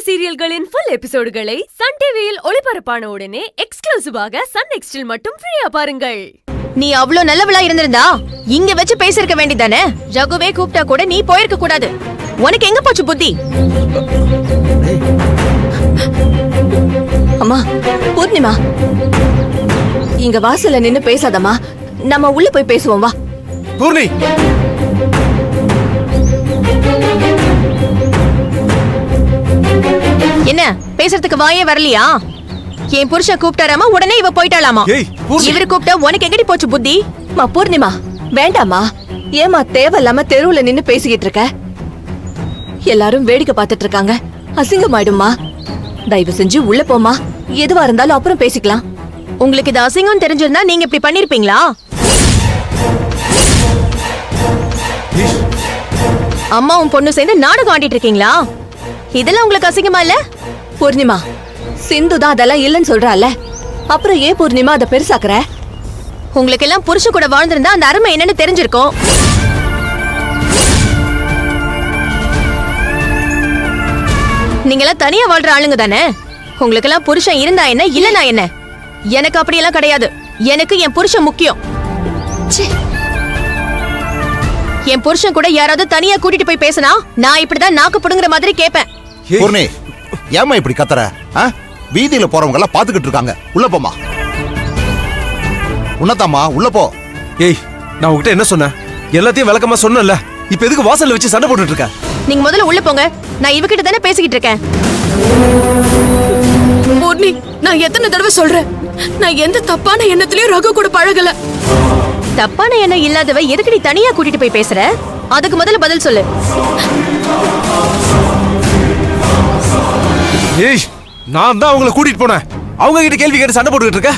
சீரியல்களின் full எபிசோடுகளை Sun டிவியில் ஒளிபரப்பான உடனே எக்ஸ்க்ளூசிவாக சன் நெக்ஸ்டில் மட்டும் ஃப்ரீயா பாருங்கள். நீ அவ்ளோ நல்லவளா இருந்திருந்தா இங்க வச்சு பேசிருக்க வேண்டியதானே. ரகுவே கூப்பிட்டா கூட நீ போயிருக்க கூடாது. உனக்கு எங்க போச்சு புத்தி? அம்மா பூர்ணிமா, இங்க வாசல்ல நின்னு பேசாதம்மா. நம்ம உள்ள போய் பேசுவோம் வா. பூர்ணி, என்ன பேசுறதுக்கு வாயே வரலையா? என் புருஷன் கூப்பிட்டாராமா, உடனே இவ போயிட்டாளாமா. இவரு கூப்பிட்டா உனக்கு எங்கடி போச்சு புத்தி? மா பூர்ணிமா வேண்டாமா. ஏமா தேவையில்லாம தெருவுல நின்னு பேசிக்கிட்டு இருக்க? எல்லாரும் வேடிக்கை பார்த்துட்டு இருக்காங்க, அசிங்கமாயிடுமா. தயவு செஞ்சு உள்ள போமா. எதுவா இருந்தாலும் அப்புறம் பேசிக்கலாம். உங்களுக்கு இது அசிங்கம் தெரிஞ்சிருந்தா நீங்க இப்படி பண்ணிருப்பீங்களா? அம்மாவும் பொண்ணு சேர்ந்து நாடகம் ஆடிட்டு இருக்கீங்களா? இதெல்லாம் உங்களுக்கு அசிங்கமா இல்ல? பூர்ணிமா, சிந்து தான் அதெல்லாம் இல்லன்னு சொல்றால, அப்புறம் ஏன் பூர்ணிமா அதை பெருசாக்குற? உங்களுக்கு எல்லாம் புருஷ கூட வாழ்ந்திருந்தா அந்த அருமை என்னன்னு தெரிஞ்சிருக்கும். நீங்க எல்லாம் தனியா வாழ்ற ஆளுங்க தானே. உங்களுக்கு எல்லாம் புருஷன் இருந்தா என்ன இல்லனா என்ன? எனக்கு அப்படியெல்லாம் கிடையாது. எனக்கு என் புருஷன் முக்கியம். என் புருஷன் கூட யாராவது தனியா கூட்டிட்டு போய் பேசினா நான் இப்படிதான் நாக்கு புடுங்குற மாதிரி கேட்பேன். பூர்ணி, ஏமா இப்படி கத்துற? வீதியில போறவங்க எல்லாம் பாத்துக்கிட்டு இருக்காங்க. உள்ள போமா. உன்னதாமா உள்ள போ. ஏய், நான் உன்கிட்ட என்ன சொன்னேன்? எல்லாத்தையும் விளக்கமா சொன்னேன்ல. இப்ப எதுக்கு வாசல்ல வச்சு சண்டை போட்டுட்டு இருக்க? நீங்க முதல்ல உள்ள போங்க. நான் இவகிட்ட தானே பேசிக்கிட்டு இருக்கேன். பூர்ணி, நான் எத்தனை தடவை சொல்றேன், நான் எந்த தப்பான எண்ணத்திலயும் ரகு கூட பழகல. தப்பான எண்ணம் இல்லாதவ எதுக்கு தனியா கூட்டிட்டு போய் பேசுற? அதுக்கு முதல்ல பதில் சொல்லு. ஏய், நான் தான் அவங்கள கூட்டிட்டு போனேன். அவங்க கிட்ட கேள்வி கேட்டு சண்டை போட்டுக்கிட்டு இருக்க.